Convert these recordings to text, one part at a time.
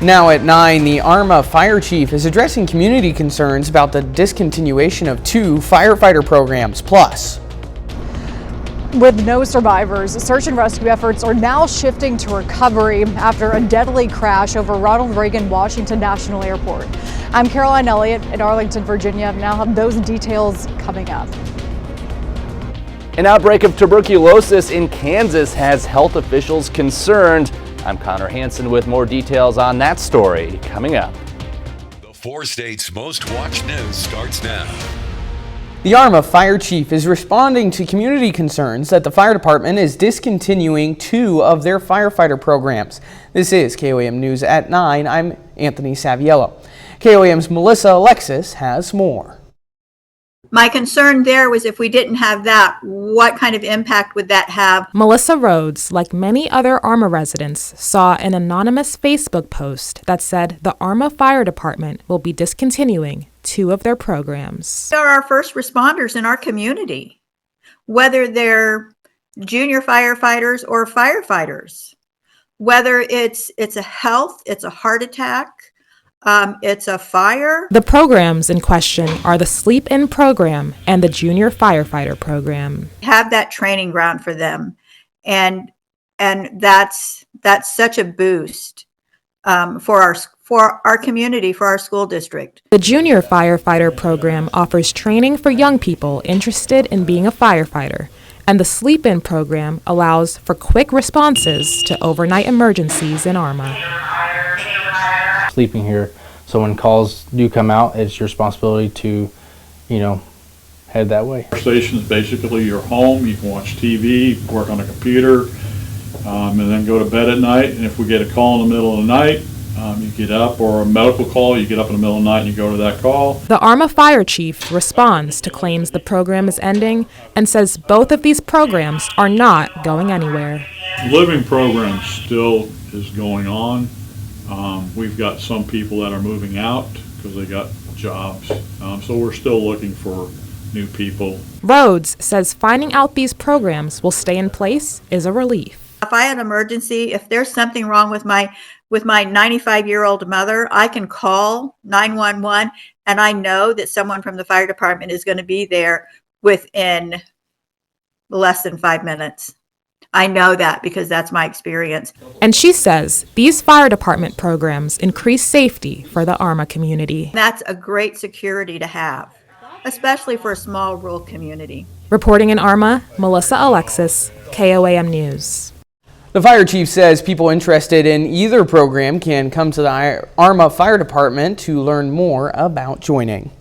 Now at 9, the ARMA fire chief is addressing community concerns about the discontinuation of 2 firefighter programs. Plus, with no survivors, search and rescue efforts are now shifting to recovery after a deadly crash over Ronald Reagan Washington National Airport. I'm Caroline Elliott in Arlington, Virginia. Now have those details coming up. An outbreak of tuberculosis in Kansas has health officials concerned. I'm Connor Hansen with more details on that story coming up. The 4 states' most watched news starts now. the ARMA fire chief is responding to community concerns that the fire department is discontinuing 2 of their firefighter programs. This is KOAM News at 9. I'm Anthony Saviello. KOAM's Melissa Alexis has more. My concern there was if we didn't have that, what kind of impact would that have? Melissa Rhodes, like many other ARMA residents, saw an anonymous Facebook post that said the ARMA Fire Department will be discontinuing 2 of their programs. They're our first responders in our community, whether they're junior firefighters or firefighters, whether it's a health, it's a heart attack, it's a fire. The programs in question are the Sleep-In program and the Junior Firefighter program. Have that training ground for them, and that's such a boost for our community, for our school district. The Junior Firefighter program offers training for young people interested in being a firefighter, and the Sleep-In program allows for quick responses to overnight emergencies in ARMA. Sleeping here, so when calls do come out, it's your responsibility to, head that way. Our station is basically your home. You can watch TV, work on a computer, and then go to bed at night. And if we get a call in the middle of the night, you get up, or a medical call, you get up in the middle of the night and you go to that call. The ARMA fire chief responds to claims the program is ending and says both of these programs are not going anywhere. The living program still is going on. We've got some people that are moving out because they got jobs, so we're still looking for new people. Rhodes says finding out these programs will stay in place is a relief. If I had an emergency, if there's something wrong with my 95-year-old mother, I can call 911, and I know that someone from the fire department is going to be there within less than 5 minutes. I know that because that's my experience. And she says these fire department programs increase safety for the ARMA community. That's a great security to have, especially for a small rural community. Reporting in ARMA, Melissa Alexis, KOAM News. The fire chief says people interested in either program can come to the ARMA Fire Department to learn more about joining.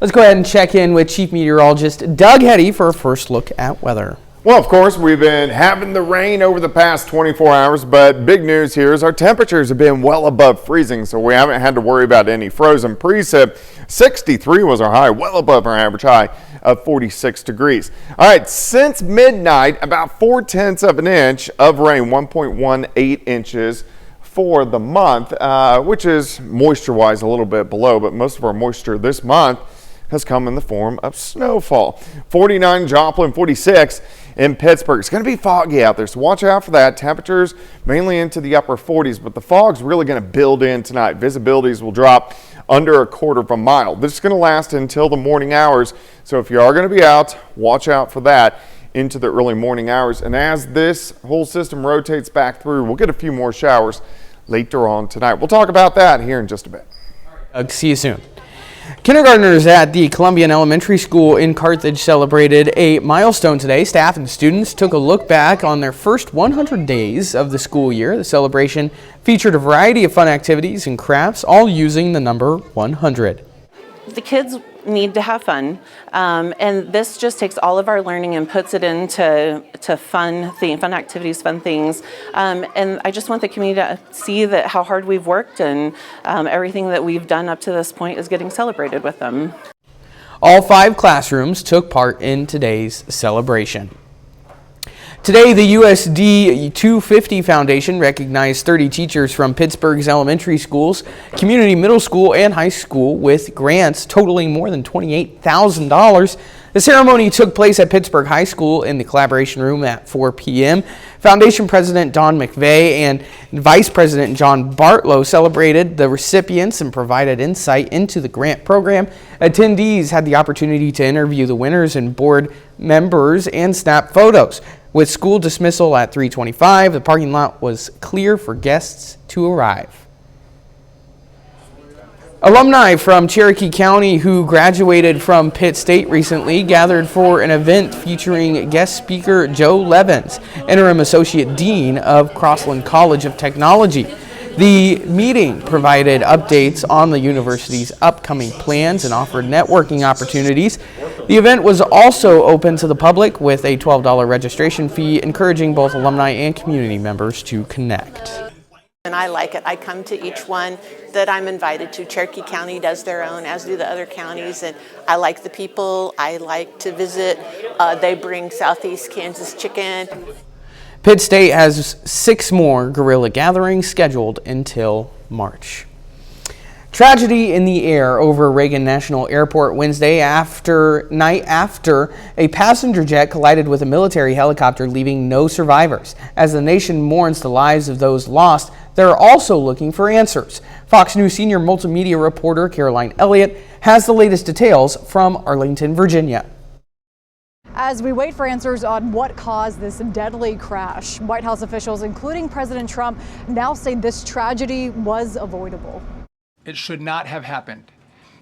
Let's go ahead and check in with Chief Meteorologist Doug Hetty for a first look at weather. Well, of course, we've been having the rain over the past 24 hours, but big news here is our temperatures have been well above freezing, so we haven't had to worry about any frozen precip. 63 was our high, well above our average high of 46 degrees. All right, since midnight, about 0.4 of an inch of rain, 1.18 inches for the month, which is moisture-wise a little bit below, but most of our moisture this month has come in the form of snowfall. 49 in Joplin, 46 in Pittsburgh. It's going to be foggy out there, so watch out for that. Temperatures mainly into the upper 40s, but the fog's really going to build in tonight. Visibilities will drop under 1/4 mile. This is going to last until the morning hours, so if you are going to be out, watch out for that into the early morning hours. And as this whole system rotates back through, we'll get a few more showers later on tonight. We'll talk about that here in just a bit. See you soon. Kindergartners at the Columbian Elementary School in Carthage celebrated a milestone today. Staff and students took a look back on their first 100 days of the school year. The celebration featured a variety of fun activities and crafts, all using the number 100. The kids need to have fun, and this just takes all of our learning and puts it into fun activities, fun things, and I just want the community to see that how hard we've worked, and everything that we've done up to this point is getting celebrated with them. All 5 classrooms took part in today's celebration. Today, the USD 250 Foundation recognized 30 teachers from Pittsburgh's elementary schools, community middle school, and high school with grants totaling more than $28,000. The ceremony took place at Pittsburgh High School in the Collaboration Room at 4 p.m. Foundation President Don McVeigh and Vice President John Bartlow celebrated the recipients and provided insight into the grant program. Attendees had the opportunity to interview the winners and board members and snap photos. With school dismissal at 3:25, the parking lot was clear for guests to arrive. Alumni from Cherokee County who graduated from Pitt State recently gathered for an event featuring guest speaker Joe Levins, Interim Associate Dean of Crossland College of Technology. The meeting provided updates on the university's upcoming plans and offered networking opportunities. The event was also open to the public with a $12 registration fee, encouraging both alumni and community members to connect. And I like it. I come to each one that I'm invited to. Cherokee County does their own, as do the other counties, and I like the people. I like to visit. They bring Southeast Kansas chicken. Pitt State has 6 more guerrilla gatherings scheduled until March. Tragedy in the air over Reagan National Airport Wednesday night after a passenger jet collided with a military helicopter, leaving no survivors. As the nation mourns the lives of those lost, they're also looking for answers. Fox News senior multimedia reporter Caroline Elliott has the latest details from Arlington, Virginia. As we wait for answers on what caused this deadly crash, White House officials, including President Trump, now say this tragedy was avoidable. It should not have happened.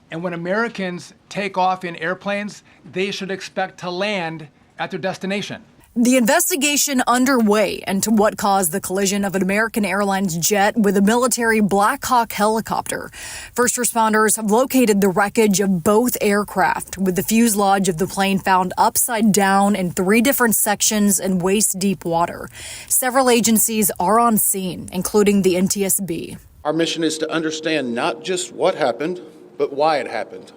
And when Americans take off in airplanes, they should expect to land at their destination. The investigation underway into what caused the collision of an American Airlines jet with a military Black Hawk helicopter. First responders have located the wreckage of both aircraft, with the fuselage of the plane found upside down in 3 different sections in waist-deep water. Several agencies are on scene, including the NTSB. Our mission is to understand not just what happened, but why it happened,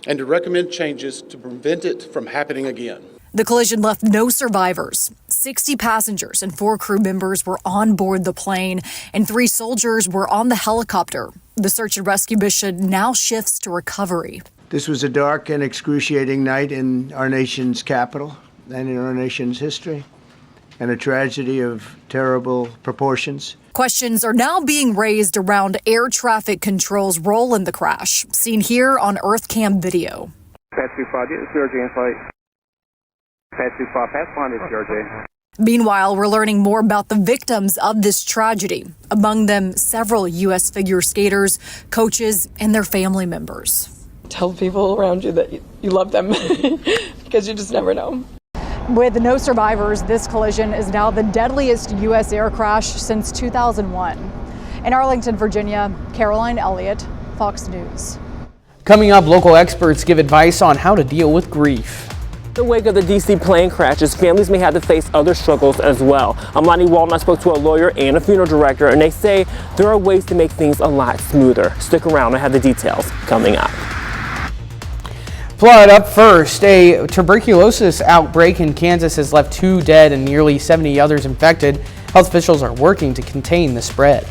and to recommend changes to prevent it from happening again. The collision left no survivors. 60 passengers and 4 crew members were on board the plane, and 3 soldiers were on the helicopter. The search and rescue mission now shifts to recovery. This was a dark and excruciating night in our nation's capital and in our nation's history, and a tragedy of terrible proportions. Questions are now being raised around air traffic control's role in the crash, seen here on EarthCam video. Meanwhile, we're learning more about the victims of this tragedy, among them several U.S. figure skaters, coaches, and their family members. Tell people around you that you love them, because you just never know. With no survivors, this collision is now the deadliest U.S. air crash since 2001. In Arlington, Virginia, Caroline Elliott, Fox News. Coming up, local experts give advice on how to deal with grief. In the wake of the D.C. plane crashes, families may have to face other struggles as well. I'm Lonnie Walton. I spoke to a lawyer and a funeral director, and they say there are ways to make things a lot smoother. Stick around. I have the details coming up. Flood up first. A tuberculosis outbreak in Kansas has left 2 dead and nearly 70 others infected. Health officials are working to contain the spread.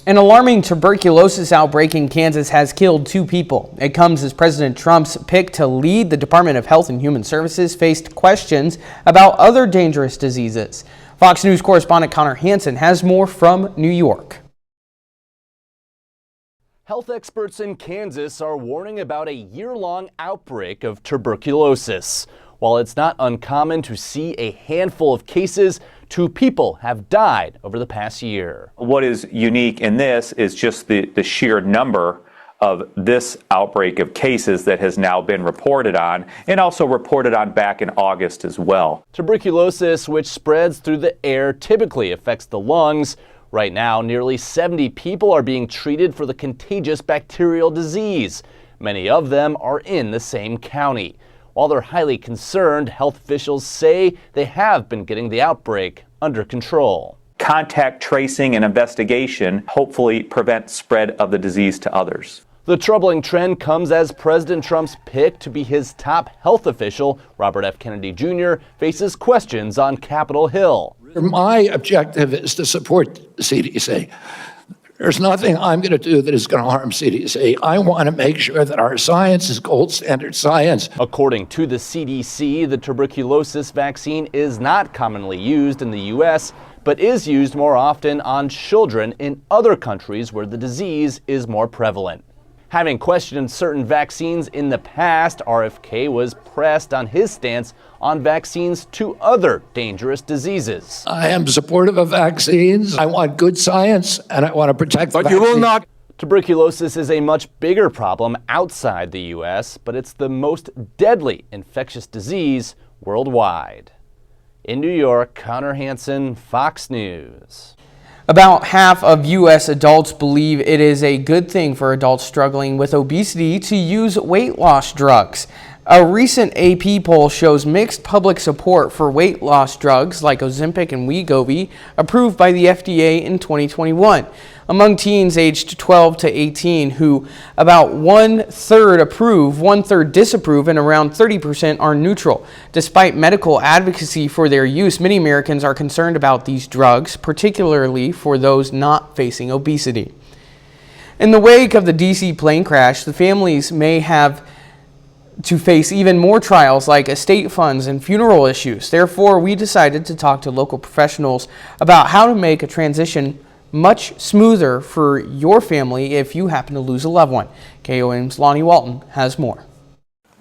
An alarming tuberculosis outbreak in Kansas has killed 2 people. It comes as President Trump's pick to lead the Department of Health and Human Services faced questions about other dangerous diseases. Fox News correspondent Connor Hansen has more from New York. Health experts in Kansas are warning about a year-long outbreak of tuberculosis. While it's not uncommon to see a handful of cases, 2 people have died over the past year. What is unique in this is just the sheer number of this outbreak of cases that has now been reported on, and also reported on back in August as well. Tuberculosis, which spreads through the air, typically affects the lungs. Right now, nearly 70 people are being treated for the contagious bacterial disease. Many of them are in the same county. While they're highly concerned, health officials say they have been getting the outbreak under control. Contact tracing and investigation hopefully prevent spread of the disease to others. The troubling trend comes as President Trump's pick to be his top health official, Robert F. Kennedy Jr., faces questions on Capitol Hill. My objective is to support the CDC. There's nothing I'm going to do that is going to harm CDC. I want to make sure that our science is gold standard science. According to the CDC, the tuberculosis vaccine is not commonly used in the U.S., but is used more often on children in other countries where the disease is more prevalent. Having questioned certain vaccines in the past, RFK was pressed on his stance on vaccines to other dangerous diseases. I am supportive of vaccines. I want good science, and I want to protect the But you will vaccine. not. Tuberculosis is a much bigger problem outside the U.S., but it's the most deadly infectious disease worldwide. In New York, Connor Hansen, Fox News. About half of U.S. adults believe it is a good thing for adults struggling with obesity to use weight loss drugs. A recent AP poll shows mixed public support for weight loss drugs like Ozempic and Wegovy, approved by the FDA in 2021. Among teens aged 12 to 18, who about 1/3 approve, 1/3 disapprove, and around 30% are neutral. Despite medical advocacy for their use, many Americans are concerned about these drugs, particularly for those not facing obesity. In the wake of the D.C. plane crash, the families may have to face even more trials like estate funds and funeral issues. Therefore, we decided to talk to local professionals about how to make a transition much smoother for your family if you happen to lose a loved one. KOM's Lonnie Walton has more.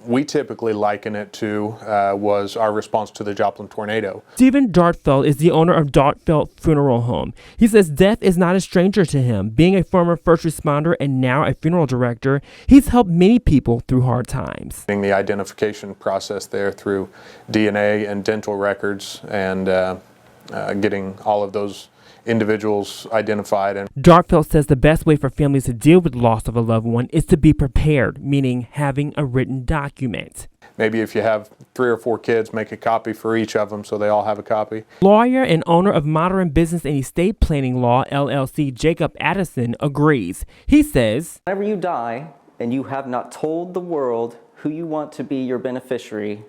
We typically liken it to was our response to the Joplin tornado. Stephen Dartfeld is the owner of Dartfeld Funeral Home. He says death is not a stranger to him. Being a former first responder and now a funeral director, he's helped many people through hard times. The identification process there through DNA and dental records and getting all of those individuals identified. And Dartfeld says the best way for families to deal with the loss of a loved one is to be prepared, meaning having a written document. Maybe if you have 3 or 4 kids, make a copy for each of them so they all have a copy. Lawyer and owner of Modern Business and Estate Planning Law, LLC, Jacob Addison, agrees. He says, whenever you die and you have not told the world who you want to be your beneficiary,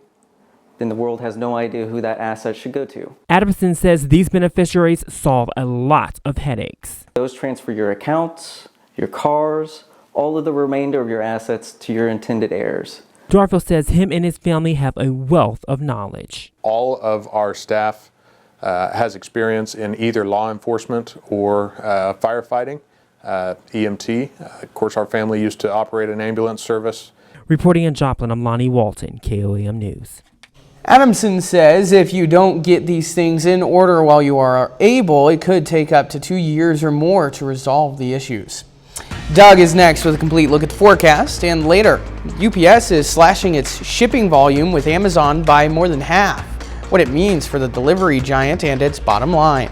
then the world has no idea who that asset should go to. Addison says these beneficiaries solve a lot of headaches. Those transfer your accounts, your cars, all of the remainder of your assets to your intended heirs. Dartfeld says him and his family have a wealth of knowledge. All of our staff has experience in either law enforcement or firefighting, EMT. Of course, our family used to operate an ambulance service. Reporting in Joplin, I'm Lonnie Walton, KOAM News. Adamson says if you don't get these things in order while you are able, it could take up to 2 years or more to resolve the issues. Doug is next with a complete look at the forecast, and later, UPS is slashing its shipping volume with Amazon by more than half, what it means for the delivery giant and its bottom line.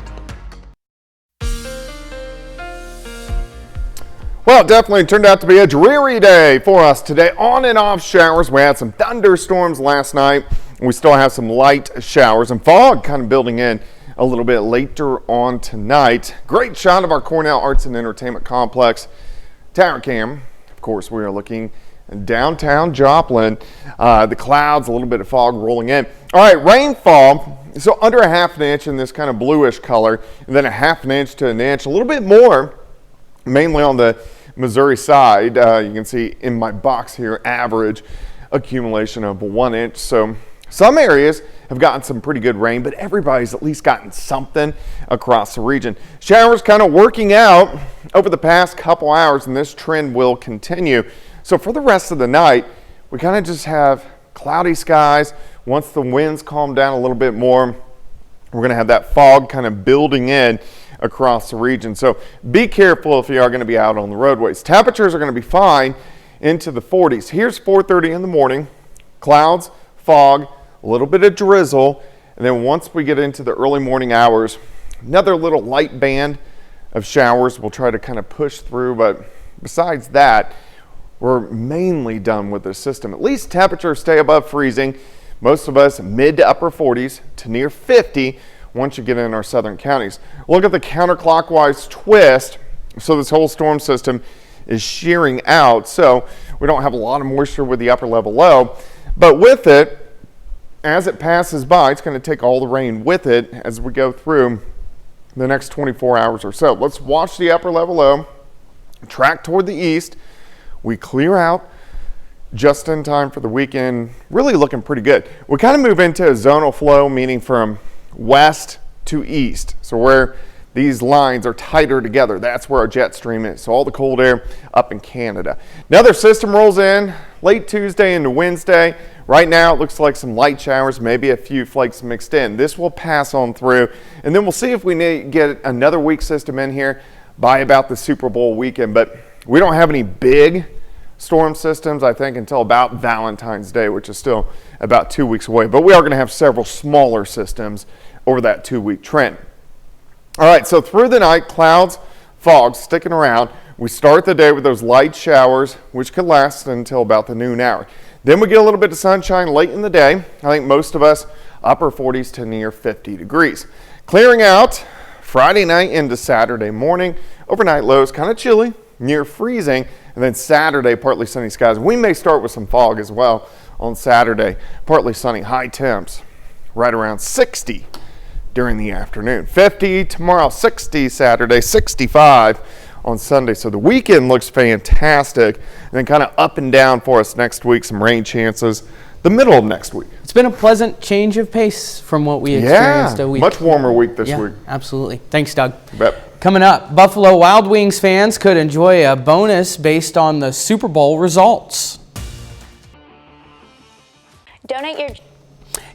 Well, it definitely turned out to be a dreary day for us today. On and off showers. We had some thunderstorms last night. We still have some light showers and fog kind of building in a little bit later on tonight. Great shot of our Cornell Arts and Entertainment Complex tower cam. Of course, we are looking downtown Joplin. The clouds, a little bit of fog rolling in. All right, rainfall. So under a half an inch in this kind of bluish color, and then a half an inch to an inch, a little bit more, mainly on the Missouri side. You can see in my box here, average accumulation of 1 inch. So some areas have gotten some pretty good rain, but everybody's at least gotten something across the region. Showers kind of working out over the past couple hours, and this trend will continue. So for the rest of the night, we kind of just have cloudy skies. Once the winds calm down a little bit more, we're going to have that fog kind of building in across the region. So be careful if you are going to be out on the roadways. Temperatures are going to be fine into the 40s. Here's 4:30 in the morning. Clouds, fog, a little bit of drizzle, and then once we get into the early morning hours, another little light band of showers will try to kind of push through, but besides that, we're mainly done with the system. At least temperatures stay above freezing. Most of us mid to upper 40s to near 50 once you get in our southern counties. Look at the counterclockwise twist. So this whole storm system is shearing out, so we don't have a lot of moisture with the upper level low, but with it, as it passes by, it's going to take all the rain with it as we go through the next 24 hours or so. Let's watch the upper level low track toward the east. We clear out just in time for the weekend, really looking pretty good. We kind of move into a zonal flow, meaning from west to east. So where these lines are tighter together, that's where our jet stream is. So all the cold air up in Canada. Another system rolls in late Tuesday into Wednesday. Right now it looks like some light showers, maybe a few flakes mixed in. This will pass on through, and then we'll see if we need to get another weak system in here by about the Super Bowl weekend. But we don't have any big storm systems, I think, until about Valentine's Day, which is still about 2 weeks away. But we are going to have several smaller systems over that 2-week trend. All right, so through the night, clouds, fog sticking around. We start the day with those light showers, which could last until about the noon hour. Then we get a little bit of sunshine late in the day. I think most of us upper 40s to near 50 degrees. Clearing out Friday night into Saturday morning. Overnight lows kind of chilly, near freezing. And then Saturday, partly sunny skies. We may start with some fog as well on Saturday. Partly sunny, high temps right around 60 during the afternoon. 50 tomorrow, 60 Saturday, 65 on Sunday. So the weekend looks fantastic. And then kind of up and down for us next week. Some rain chances the middle of next week. It's been a pleasant change of pace from what we experienced a week. Much warmer week this week. Absolutely. Thanks, Doug. You bet. Coming up, Buffalo Wild Wings fans could enjoy a bonus based on the Super Bowl results. Donate your...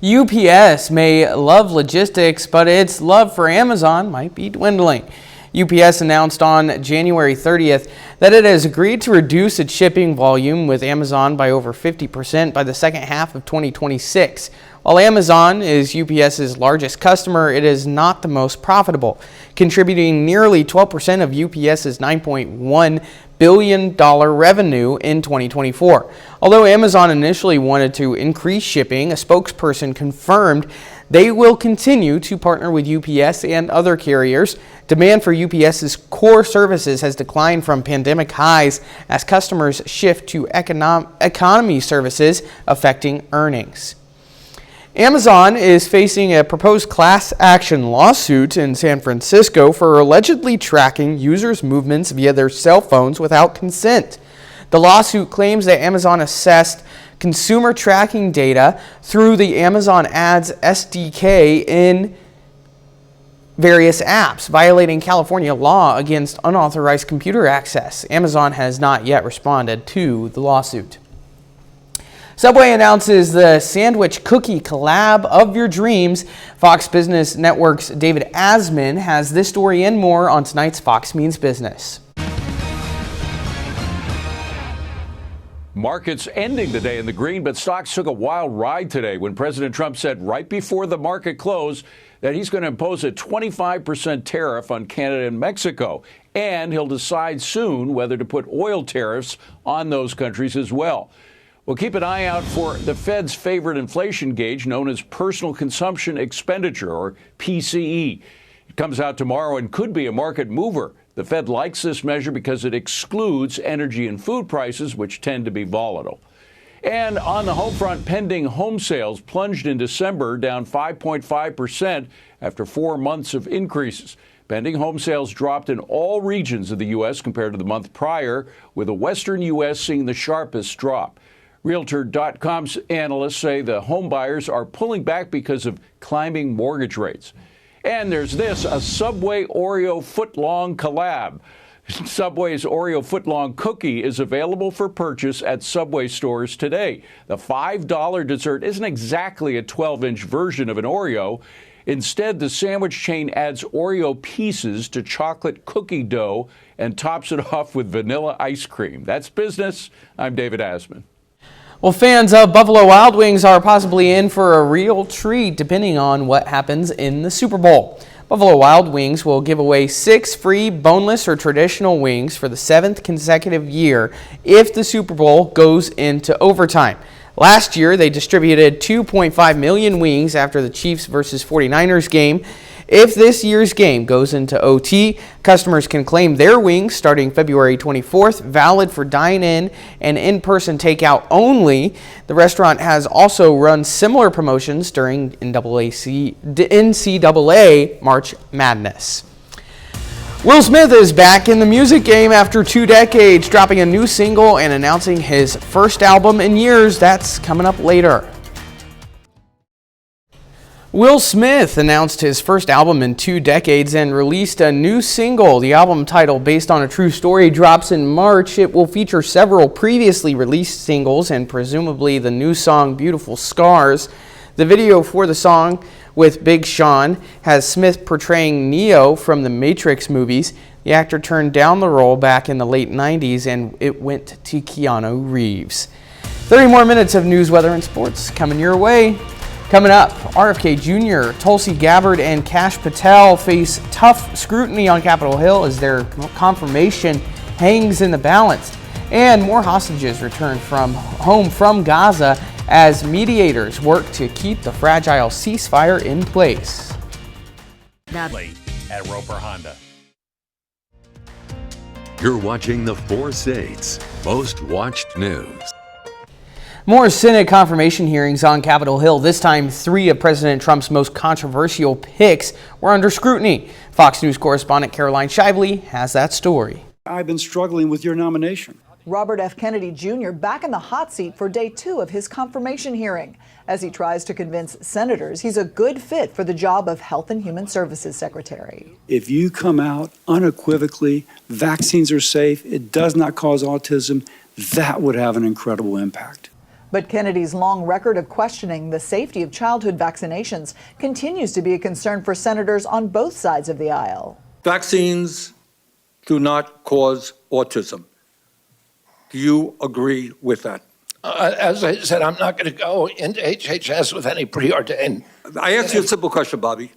UPS may love logistics, but its love for Amazon might be dwindling. UPS announced on January 30th that it has agreed to reduce its shipping volume with Amazon by over 50% by the second half of 2026. While Amazon is UPS's largest customer, it is not the most profitable, contributing nearly 12% of UPS's $9.1 billion revenue in 2024. Although Amazon initially wanted to increase shipping, a spokesperson confirmed they will continue to partner with UPS and other carriers. Demand for UPS's core services has declined from pandemic highs as customers shift to economy services, affecting earnings. Amazon is facing a proposed class action lawsuit in San Francisco for allegedly tracking users' movements via their cell phones without consent. The lawsuit claims that Amazon assessed consumer tracking data through the Amazon Ads SDK in various apps, violating California law against unauthorized computer access. Amazon has not yet responded to the lawsuit. Subway announces the sandwich cookie collab of your dreams. Fox Business Network's David Asman has this story and more on tonight's Fox Means Business. Markets ending the day in the green, but stocks took a wild ride today when President Trump said right before the market closed that he's going to impose a 25% tariff on Canada and Mexico, and he'll decide soon whether to put oil tariffs on those countries as well. We'll keep an eye out for the Fed's favorite inflation gauge known as Personal Consumption Expenditure, or PCE. It comes out tomorrow and could be a market mover. The Fed likes this measure because it excludes energy and food prices, which tend to be volatile. And on the home front, pending home sales plunged in December, down 5.5% after 4 months of increases. Pending home sales dropped in all regions of the U.S. compared to the month prior, with the western U.S. seeing the sharpest drop. Realtor.com's analysts say the home buyers are pulling back because of climbing mortgage rates. And there's this, a Subway Oreo footlong collab. Subway's Oreo footlong cookie is available for purchase at Subway stores today. The $5 dessert isn't exactly a 12-inch version of an Oreo. Instead, the sandwich chain adds Oreo pieces to chocolate cookie dough and tops it off with vanilla ice cream. That's business. I'm David Asman. Well, fans of Buffalo Wild Wings are possibly in for a real treat depending on what happens in the Super Bowl. Buffalo Wild Wings will give away 6 free boneless or traditional wings for the 7th consecutive year if the Super Bowl goes into overtime. Last year, they distributed 2.5 million wings after the Chiefs versus 49ers game. If this year's game goes into OT, customers can claim their wings starting February 24th, valid for dine-in and in-person takeout only. The restaurant has also run similar promotions during NCAA March Madness. Will Smith is back in the music game after 2 decades, dropping a new single and announcing his first album in years. That's coming up later. Will Smith announced his first album in 2 decades and released a new single. The album title, based on a true story, drops in March. It will feature several previously released singles and presumably the new song Beautiful Scars. The video for the song, with Big Sean, has Smith portraying Neo from the Matrix movies. The actor turned down the role back in the late 90s and it went to Keanu Reeves. 30 more minutes of news, weather, and sports coming your way. Coming up, RFK Jr., Tulsi Gabbard, and Kash Patel face tough scrutiny on Capitol Hill as their confirmation hangs in the balance. And more hostages return home from Gaza as mediators work to keep the fragile ceasefire in place. Natalie at Roper Honda. You're watching the 4 States Most Watched News. More Senate confirmation hearings on Capitol Hill. This time, 3 of President Trump's most controversial picks were under scrutiny. Fox News correspondent Caroline Shively has that story. I've been struggling with your nomination. Robert F. Kennedy Jr. back in the hot seat for day 2 of his confirmation hearing as he tries to convince senators he's a good fit for the job of Health and Human Services Secretary. If you come out unequivocally, vaccines are safe, it does not cause autism, that would have an incredible impact. But Kennedy's long record of questioning the safety of childhood vaccinations continues to be a concern for senators on both sides of the aisle. Vaccines do not cause autism. Do you agree with that? As I said, I'm not going to go into HHS with any preordained. I asked you a simple question, Bobby.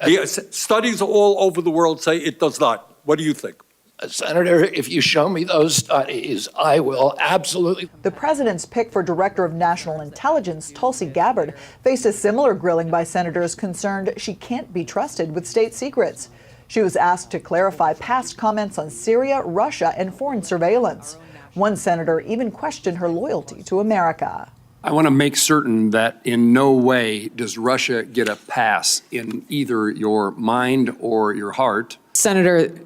The studies all over the world say it does not. What do you think? Senator, if you show me those studies, I will absolutely. The president's pick for Director of National Intelligence, Tulsi Gabbard, faced a similar grilling by senators concerned she can't be trusted with state secrets. She was asked to clarify past comments on Syria, Russia, and foreign surveillance. One senator even questioned her loyalty to America. I want to make certain that in no way does Russia get a pass in either your mind or your heart. Senator,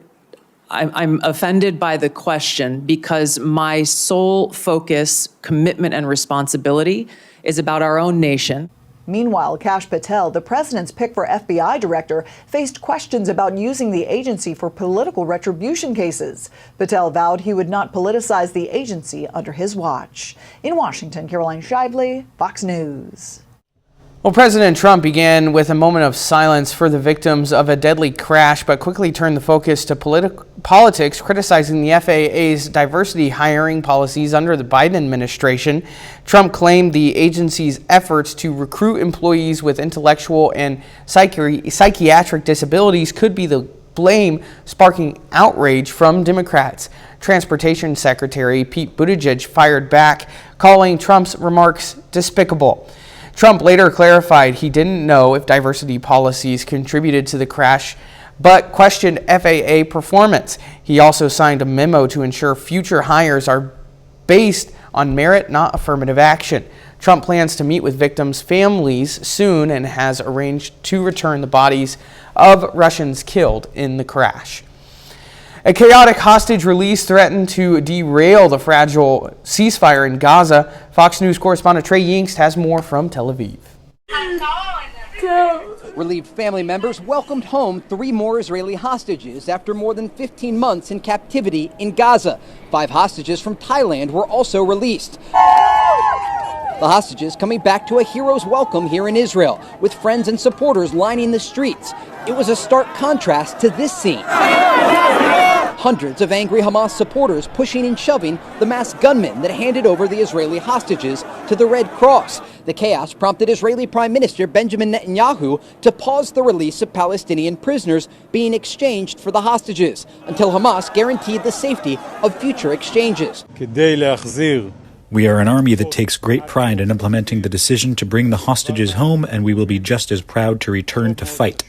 I'm offended by the question because my sole focus, commitment, and responsibility is about our own nation. Meanwhile, Kash Patel, the president's pick for FBI director, faced questions about using the agency for political retribution cases. Patel vowed he would not politicize the agency under his watch. In Washington, Caroline Shively, Fox News. Well, President Trump began with a moment of silence for the victims of a deadly crash, but quickly turned the focus to politics, criticizing the FAA's diversity hiring policies under the Biden administration. Trump claimed the agency's efforts to recruit employees with intellectual and psychiatric disabilities could be the blame, sparking outrage from Democrats. Transportation Secretary Pete Buttigieg fired back, calling Trump's remarks despicable. Trump later clarified he didn't know if diversity policies contributed to the crash, but questioned FAA performance. He also signed a memo to ensure future hires are based on merit, not affirmative action. Trump plans to meet with victims' families soon and has arranged to return the bodies of Russians killed in the crash. A chaotic hostage release threatened to derail the fragile ceasefire in Gaza. Fox News correspondent Trey Yingst has more from Tel Aviv. Relieved family members welcomed home 3 more Israeli hostages after more than 15 months in captivity in Gaza. 5 hostages from Thailand were also released. The hostages coming back to a hero's welcome here in Israel, with friends and supporters lining the streets. It was a stark contrast to this scene. Hundreds of angry Hamas supporters pushing and shoving the masked gunmen that handed over the Israeli hostages to the Red Cross. The chaos prompted Israeli Prime Minister Benjamin Netanyahu to pause the release of Palestinian prisoners being exchanged for the hostages until Hamas guaranteed the safety of future exchanges. We are an army that takes great pride in implementing the decision to bring the hostages home, and we will be just as proud to return to fight.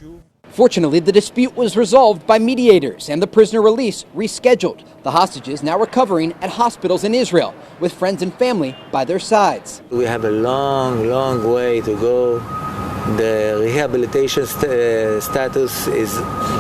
Fortunately, the dispute was resolved by mediators and the prisoner release rescheduled. The hostages now recovering at hospitals in Israel with friends and family by their sides. We have a long way to go, The rehabilitation status is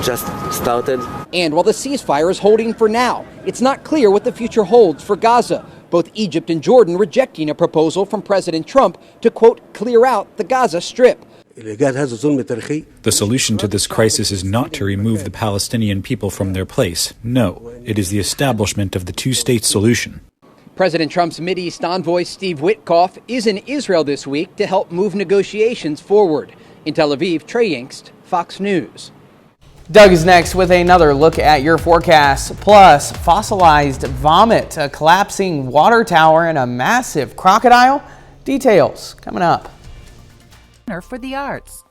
just started. And while the ceasefire is holding for now, it's not clear what the future holds for Gaza. Both Egypt and Jordan rejecting a proposal from President Trump to, quote, clear out the Gaza Strip. The solution to this crisis is not to remove the Palestinian people from their place. No, it is the establishment of the two-state solution. President Trump's Mideast envoy Steve Witkoff is in Israel this week to help move negotiations forward. In Tel Aviv, Trey Yingst, Fox News. Doug is next with another look at your forecast. Plus, fossilized vomit, a collapsing water tower, and a massive crocodile. Details coming up. For the arts.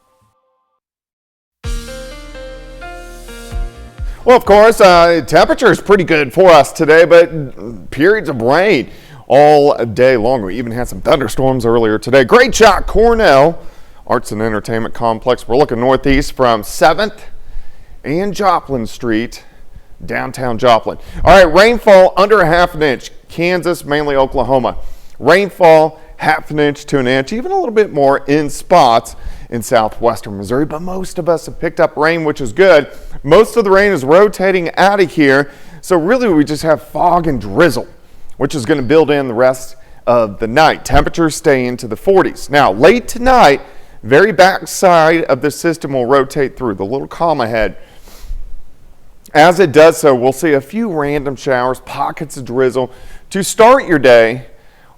Well, of course, temperature is pretty good for us today, but periods of rain all day long. We even had some thunderstorms earlier today. Great shot, Cornell Arts and Entertainment Complex. We're looking northeast from 7th and Joplin Street, downtown Joplin. All right, rainfall under a half an inch. Kansas, mainly Oklahoma. Rainfall half an inch to an inch, even a little bit more in spots in southwestern Missouri, but most of us have picked up rain, which is good. Most of the rain is rotating out of here, so really we just have fog and drizzle, which is going to build in the rest of the night. Temperatures stay into the 40s. Now, late tonight, very back side of the system will rotate through, the little comma head. As it does so, we'll see a few random showers, pockets of drizzle to start your day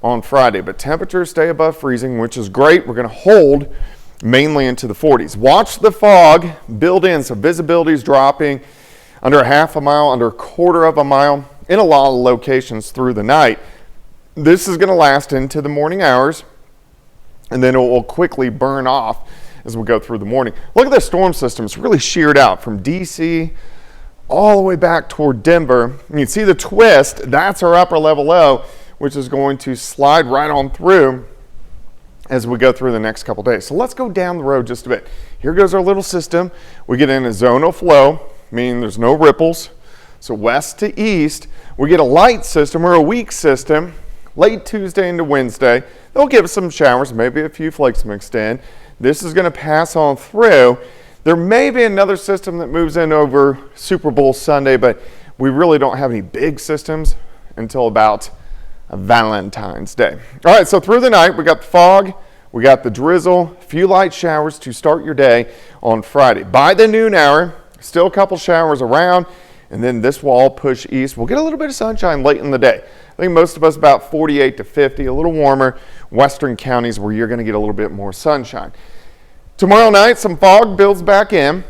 on Friday, but temperatures stay above freezing, which is great. We're going to hold mainly into the 40s. Watch the fog build in, so visibility is dropping under a half a mile, under a quarter of a mile in a lot of locations through the night. This is going to last into the morning hours, and then it will quickly burn off as we go through the morning. Look at the storm system. It's really sheared out from DC all the way back toward Denver. You can see the twist. That's our upper level low, which is going to slide right on through as we go through the next couple days. So let's go down the road just a bit. Here goes our little system. We get in a zonal flow, meaning there's no ripples. So west to east, we get a light system or a weak system late Tuesday into Wednesday. They'll give us some showers, maybe a few flakes mixed in. This is going to pass on through. There may be another system that moves in over Super Bowl Sunday, but we really don't have any big systems until about Valentine's Day. All right, so through the night, we got the fog, we got the drizzle, a few light showers to start your day on Friday. By the noon hour, still a couple showers around, and then this will all push east. We'll get a little bit of sunshine late in the day. I think most of us about 48 to 50, a little warmer. Western counties where you're going to get a little bit more sunshine. Tomorrow night, some fog builds back in.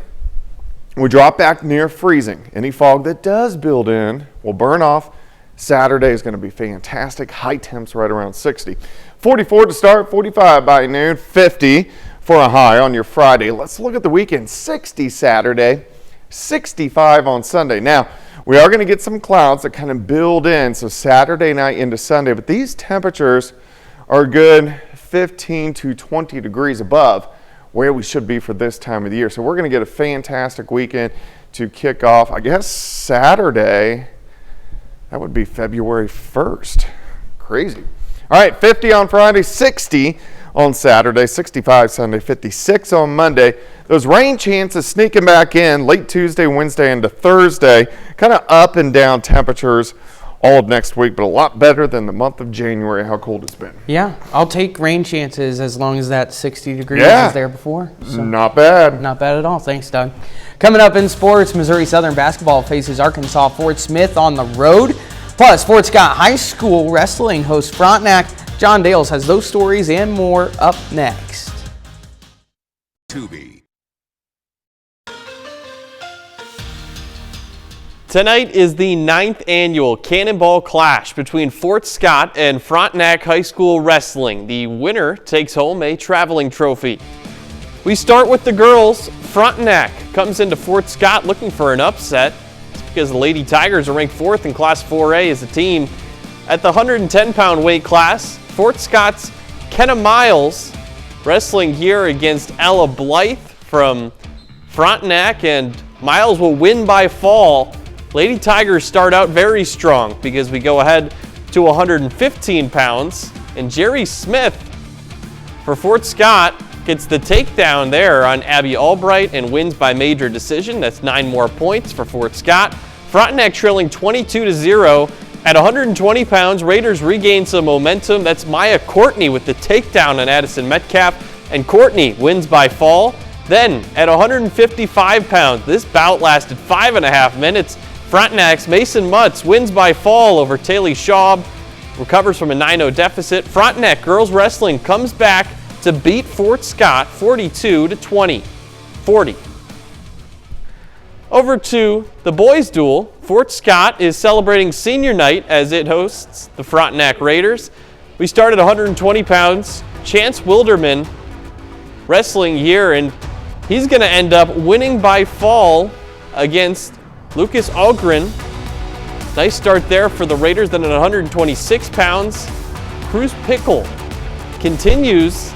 We drop back near freezing. Any fog that does build in will burn off. Saturday is going to be fantastic. High temps right around 60. 44 to start, 45 by noon, 50 for a high on your Friday. Let's look at the weekend. 60 Saturday, 65 on Sunday. Now, we are going to get some clouds that kind of build in, so Saturday night into Sunday, but these temperatures are good 15 to 20 degrees above where we should be for this time of the year. So we're going to get a fantastic weekend to kick off, I guess, Saturday. That would be February 1st. Crazy. All right, 50 on Friday, 60 on Saturday, 65 Sunday, 56 on Monday. Those rain chances sneaking back in late Tuesday, Wednesday, into Thursday. Kind of up and down temperatures all of next week, but a lot better than the month of January, how cold it's been. Yeah, I'll take rain chances as long as that 60 degrees is there before. So not bad. Not bad at all. Thanks, Doug. Coming up in sports, Missouri Southern basketball faces Arkansas Fort Smith on the road. Plus, Fort Scott High School wrestling hosts Frontenac. John Dales has those stories and more up next. Tubi. Tonight is the 9th annual Cannonball Clash between Fort Scott and Frontenac High School Wrestling. The winner takes home a traveling trophy. We start with the girls. Frontenac comes into Fort Scott looking for an upset. It's because the Lady Tigers are ranked 4th in Class 4A as a team. At the 110-pound weight class, Fort Scott's Kenna Miles wrestling here against Ella Blythe from Frontenac, and Miles will win by fall. Lady Tigers start out very strong because we go ahead to 115 pounds, and Jerry Smith for Fort Scott gets the takedown there on Abby Albright and wins by major decision. That's 9 more points for Fort Scott. Frontenac trailing 22-0 at 120 pounds. Raiders regain some momentum. That's Maya Courtney with the takedown on Addison Metcalf, and Courtney wins by fall. Then at 155 pounds, this bout lasted 5.5 minutes. Frontenac's Mason Mutz wins by fall over Taylor Schaub, recovers from a 9-0 deficit. Frontenac girls wrestling comes back to beat Fort Scott 42-20. 40. Over to the boys' duel. Fort Scott is celebrating senior night as it hosts the Frontenac Raiders. We start at 120 pounds. Chance Wilderman wrestling here, and he's going to end up winning by fall against Lucas Algren. Nice start there for the Raiders. Then at 126 pounds, Cruz Pickle continues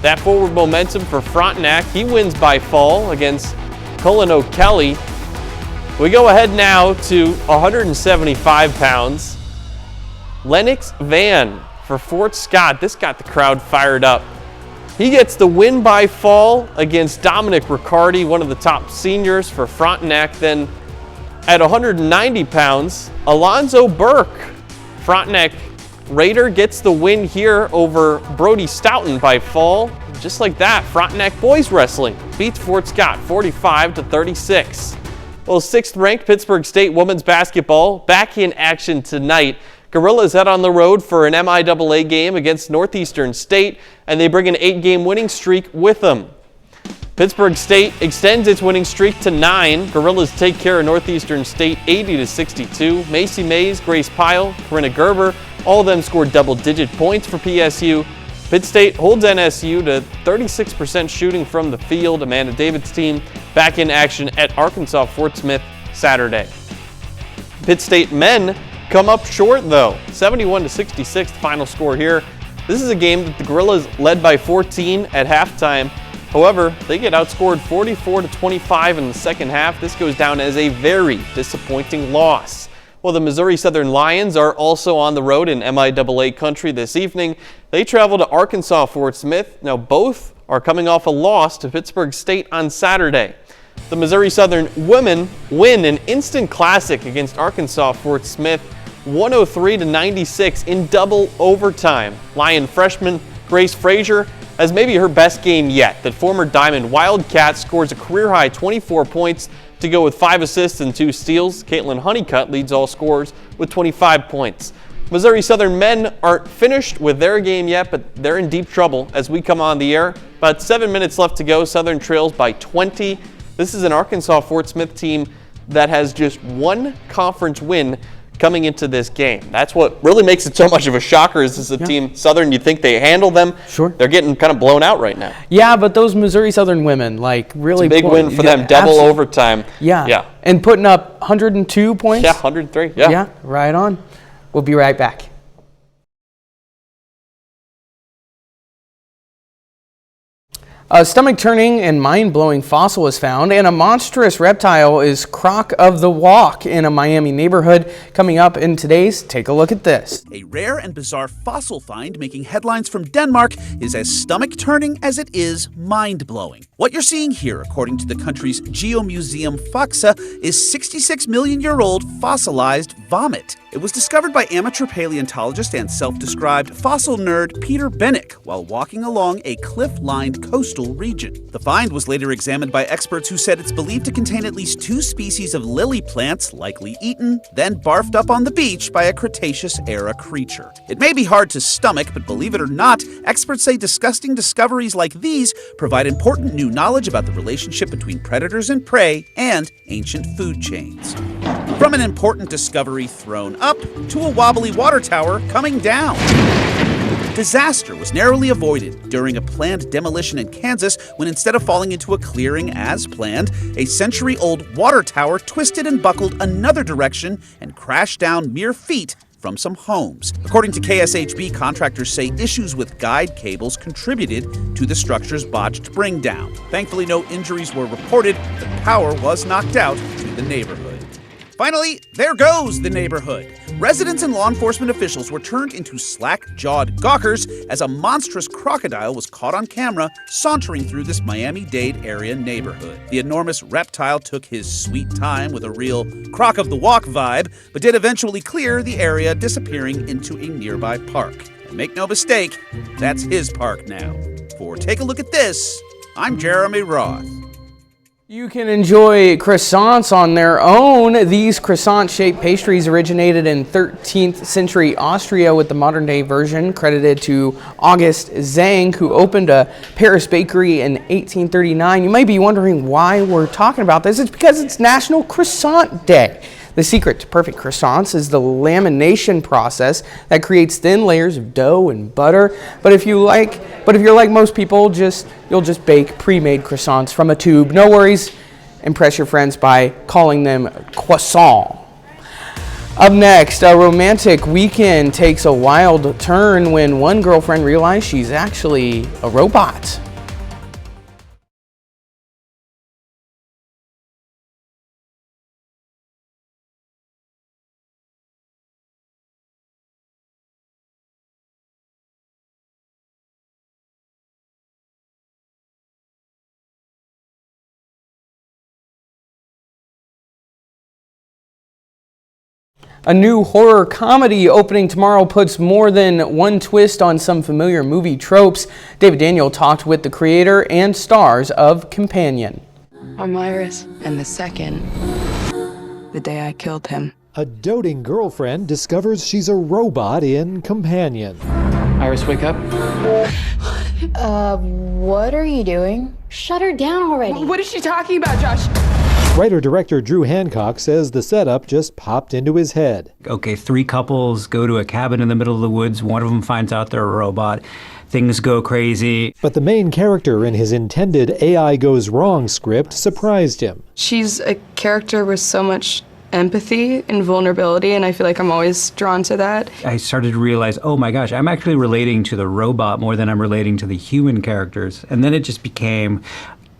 that forward momentum for Frontenac. He wins by fall against Cullen O'Kelly. We go ahead now to 175 pounds. Lennox Van for Fort Scott. This got the crowd fired up. He gets the win by fall against Dominic Riccardi, one of the top seniors for Frontenac. Then at 190 pounds, Alonzo Burke, Frontenac Raider, gets the win here over Brody Stoughton by fall. Just like that, Frontenac boys wrestling beats Fort Scott 45-36. Well, 6th-ranked Pittsburgh State women's basketball back in action tonight. Gorillas head on the road for an MIAA game against Northeastern State, and they bring an 8-game winning streak with them. Pittsburgh State extends its winning streak to 9. Gorillas take care of Northeastern State 80-62. Macy Mays, Grace Pyle, Corinna Gerber, all of them scored double-digit points for PSU. Pitt State holds NSU to 36% shooting from the field. Amanda David's team back in action at Arkansas Fort Smith Saturday. Pitt State men come up short though, 71-66 final score here. This is a game that the Gorillas led by 14 at halftime. However, they get outscored 44-25 in the second half. This goes down as a very disappointing loss. Well, the Missouri Southern Lions are also on the road in MIAA country this evening. They travel to Arkansas Fort Smith. Now, both are coming off a loss to Pittsburgh State on Saturday. The Missouri Southern women win an instant classic against Arkansas Fort Smith, 103-96 in double overtime. Lion freshman Grace Frazier has maybe her best game yet. The former Diamond Wildcat scores a career-high 24 points to go with 5 assists and 2 steals. Caitlin Honeycutt leads all scorers with 25 points. Missouri Southern men aren't finished with their game yet, but they're in deep trouble as we come on the air. About 7 minutes left to go. Southern trails by 20. This is an Arkansas Fort Smith team that has just one conference win coming into this game. That's what really makes it so much of a shocker. Is this a team, Southern, you think they handle them? Sure. They're getting kind of blown out right now. Yeah, but those Missouri Southern women, like, really... It's a big win for them, double overtime. Yeah. And putting up 102 points? Yeah, 103. Yeah, right on. We'll be right back. A stomach-turning and mind-blowing fossil was found, and a monstrous reptile is croc of the walk in a Miami neighborhood. Coming up in today's Take a Look at This. A rare and bizarre fossil find making headlines from Denmark is as stomach-turning as it is mind-blowing. What you're seeing here, according to the country's Geomuseum Faxa, is 66-million-year-old fossilized vomit. It was discovered by amateur paleontologist and self-described fossil nerd Peter Bennick while walking along a cliff-lined coastal region. The find was later examined by experts who said it's believed to contain at least 2 species of lily plants, likely eaten, then barfed up on the beach by a Cretaceous-era creature. It may be hard to stomach, but believe it or not, experts say disgusting discoveries like these provide important new knowledge about the relationship between predators and prey and ancient food chains. From an important discovery thrown up to a wobbly water tower coming down. Disaster was narrowly avoided during a planned demolition in Kansas when instead of falling into a clearing as planned, a century-old water tower twisted and buckled another direction and crashed down mere feet from some homes. According to KSHB, contractors say issues with guide cables contributed to the structure's botched bring down. Thankfully, no injuries were reported, but power was knocked out to the neighborhood. Finally, there goes the neighborhood. Residents and law enforcement officials were turned into slack-jawed gawkers as a monstrous crocodile was caught on camera sauntering through this Miami-Dade area neighborhood. The enormous reptile took his sweet time with a real croc of the walk vibe, but did eventually clear the area, disappearing into a nearby park. And make no mistake, that's his park now. For Take a Look at This, I'm Jeremy Roth. You can enjoy croissants on their own. These croissant-shaped pastries originated in 13th century Austria, with the modern-day version credited to August Zang, who opened a Paris bakery in 1839. You may be wondering why we're talking about this. It's because it's National Croissant Day. The secret to perfect croissants is the lamination process that creates thin layers of dough and butter. But if you're like most people, you'll just bake pre-made croissants from a tube. No worries. Impress your friends by calling them croissant. Up next, a romantic weekend takes a wild turn when one girlfriend realized she's actually a robot. A new horror comedy opening tomorrow puts more than one twist on some familiar movie tropes. David Daniel talked with the creator and stars of Companion. I'm Iris, and the second, the day I killed him. A doting girlfriend discovers she's a robot in Companion. Iris, wake up. What are you doing? Shut her down already. What is she talking about, Josh? Writer-director Drew Hancock says the setup just popped into his head. Okay, 3 couples go to a cabin in the middle of the woods. One of them finds out they're a robot. Things go crazy. But the main character in his intended AI Goes Wrong script surprised him. She's a character with so much empathy and vulnerability, and I feel like I'm always drawn to that. I started to realize, oh my gosh, I'm actually relating to the robot more than I'm relating to the human characters. And then it just became,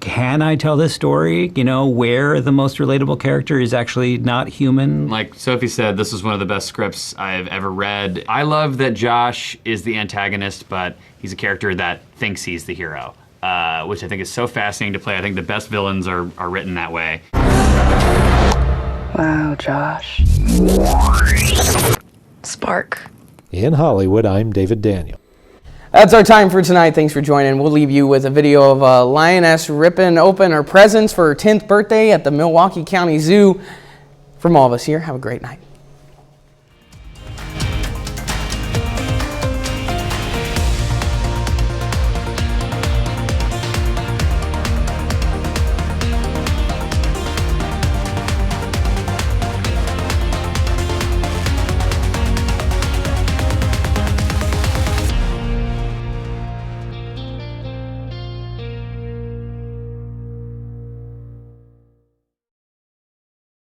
can I tell this story, where the most relatable character is actually not human? Like Sophie said, this is one of the best scripts I've ever read. I love that Josh is the antagonist, but he's a character that thinks he's the hero, which I think is so fascinating to play. I think the best villains are written that way. Wow, Josh. Spark. In Hollywood, I'm David Daniel. That's our time for tonight. Thanks for joining. We'll leave you with a video of a lioness ripping open her presents for her 10th birthday at the Milwaukee County Zoo. From all of us here, have a great night.